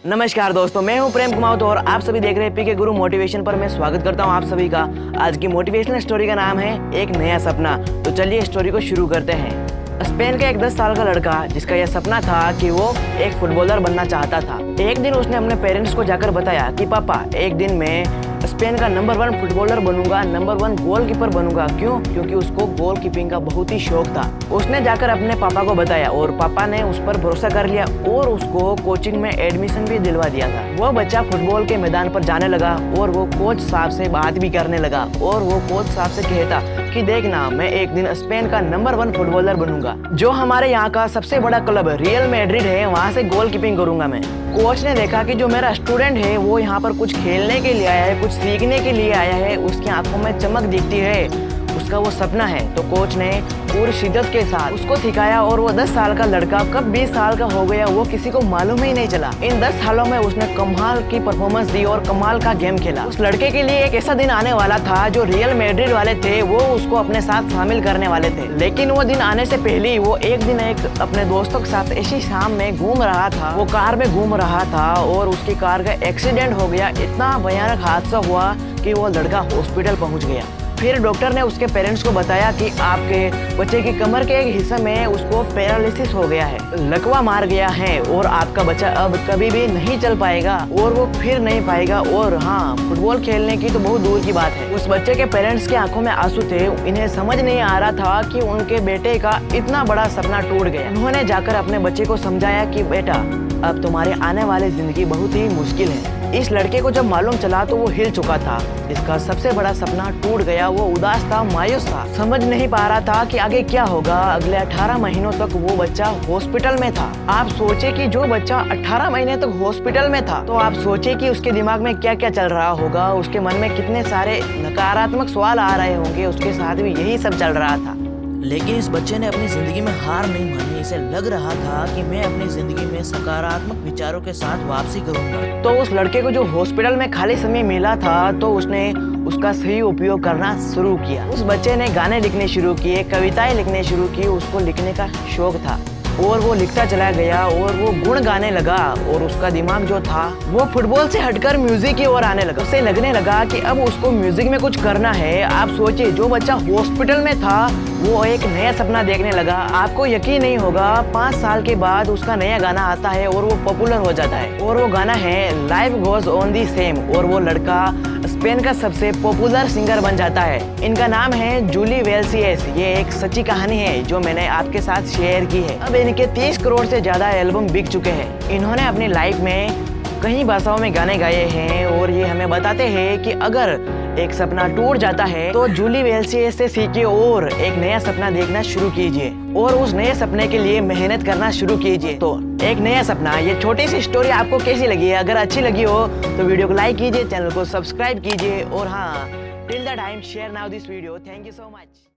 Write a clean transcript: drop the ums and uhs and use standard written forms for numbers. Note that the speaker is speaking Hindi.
नमस्कार दोस्तों, मैं हूं प्रेम कुमार और आप सभी देख रहे हैं पीके गुरु मोटिवेशन पर। मैं स्वागत करता हूं आप सभी का। आज की मोटिवेशनल स्टोरी का नाम है एक नया सपना। तो चलिए स्टोरी को शुरू करते हैं। स्पेन का एक 10 साल का लड़का जिसका यह सपना था कि वो एक फुटबॉलर बनना चाहता था। एक दिन उसने अपने पेरेंट्स को जाकर बताया कि पापा, एक दिन मैं स्पेन का नंबर 1 फुटबॉलर बनूंगा, नंबर 1 गोलकीपर बनूंगा। क्यों? क्योंकि उसको गोलकीपिंग का बहुत ही शौक था। उसने जाकर अपने पापा को बताया और पापा ने उस पर भरोसा कर लिया और उसको कोचिंग में एडमिशन भी दिलवा दिया था। वो बच्चा फुटबॉल के मैदान पर जाने लगा और वो कोच साहब से बात भी करने लगा और वो कोच साहब से कहता कि देखना, मैं एक दिन स्पेन का नंबर 1 फुटबॉलर बनूंगा। जो हमारे यहाँ का सबसे बड़ा क्लब रियल मैड्रिड है, वहाँ से गोलकीपिंग करूंगा मैं। कोच ने देखा कि जो मेरा स्टूडेंट है वो यहाँ पर कुछ खेलने के लिए आया है, कुछ सीखने के लिए आया है, उसकी आंखों में चमक दिखती है, उसका वो सपना है। तो कोच ने पूरी शिद्दत के साथ उसको सिखाया और वो 10 साल का लड़का कब 20 साल का हो गया वो किसी को मालूम ही नहीं चला। इन 10 सालों में उसने कमाल की परफॉर्मेंस दी और कमाल का गेम खेला। उस लड़के के लिए एक ऐसा दिन आने वाला था जो रियल मैड्रिड वाले थे वो उसको अपने साथ शामिल करने वाले थे। लेकिन वो दिन आने से पहले ही वो एक दिन अपने दोस्तों के साथ ऐसी शाम में घूम रहा था। वो कार में घूम रहा था और उसकी कार का एक्सीडेंट हो गया। इतना भयानक हादसा हुआ कि वो लड़का हॉस्पिटल पहुंच गया। फिर डॉक्टर ने उसके पेरेंट्स को बताया कि आपके बच्चे की कमर के एक हिस्से में उसको पैरालिसिस हो गया है, लकवा मार गया है और आपका बच्चा अब कभी भी नहीं चल पाएगा और वो फिर नहीं पाएगा। और हाँ, फुटबॉल खेलने की तो बहुत दूर की बात है। उस बच्चे के पेरेंट्स की आंखों में आंसू थे। इन्हें समझ नहीं आ रहा था कि उनके बेटे का इतना बड़ा सपना टूट गया। उन्होंने जाकर अपने बच्चे को समझाया कि बेटा, अब तुम्हारे आने वाली जिंदगी बहुत ही मुश्किल है। इस लड़के को जब मालूम चला तो वो हिल चुका था। इसका सबसे बड़ा सपना टूट गया। वो उदास था, मायूस था, समझ नहीं पा रहा था कि आगे क्या होगा। अगले 18 महीनों तक वो बच्चा हॉस्पिटल में था। आप सोचे कि जो बच्चा 18 महीने तक हॉस्पिटल में था, तो आप सोचे कि उसके दिमाग में क्या क्या चल रहा होगा, उसके मन में कितने सारे नकारात्मक सवाल आ रहे होंगे। उसके साथ भी यही सब चल रहा था। लेकिन इस बच्चे ने अपनी जिंदगी में हार नहीं मानी। इसे लग रहा था कि मैं अपनी जिंदगी में सकारात्मक विचारों के साथ वापसी करूंगा। तो उस लड़के को जो हॉस्पिटल में खाली समय मिला था तो उसने उसका सही उपयोग करना शुरू किया। उस बच्चे ने गाने लिखने शुरू किए, कविताएं लिखने शुरू की। उसको लिखने का शौक था और वो लिखता चला गया और वो गुण गाने लगा और उसका दिमाग जो था वो फुटबॉल से हटकर म्यूजिक की ओर आने लगा। उसे लगने लगा कि अब उसको म्यूजिक में कुछ करना है। आप सोचिए, जो बच्चा हॉस्पिटल में था वो एक नया सपना देखने लगा। आपको यकीन नहीं होगा, 5 साल के बाद उसका नया गाना आता है और वो पॉपुलर हो जाता है। और वो गाना है life goes on the same. और वो लड़का स्पेन का सबसे पॉपुलर सिंगर बन जाता है। इनका नाम है जूली वेल्सियस। ये एक सच्ची कहानी है जो मैंने आपके साथ शेयर की है। अब इनके 30 करोड़ से ज्यादा एल्बम बिक चुके हैं। इन्होंने अपनी लाइफ में कई भाषाओं में गाने गाए हैं और ये हमें बताते हैं कि अगर एक सपना टूट जाता है तो जूली वेल्सियस से सीखिए और एक नया सपना देखना शुरू कीजिए और उस नए सपने के लिए मेहनत करना शुरू कीजिए। तो एक नया सपना, ये छोटी सी स्टोरी आपको कैसी लगी है? अगर अच्छी लगी हो तो वीडियो को लाइक कीजिए, चैनल को सब्सक्राइब कीजिए और हाँ, till the time share now this video. Thank you so much.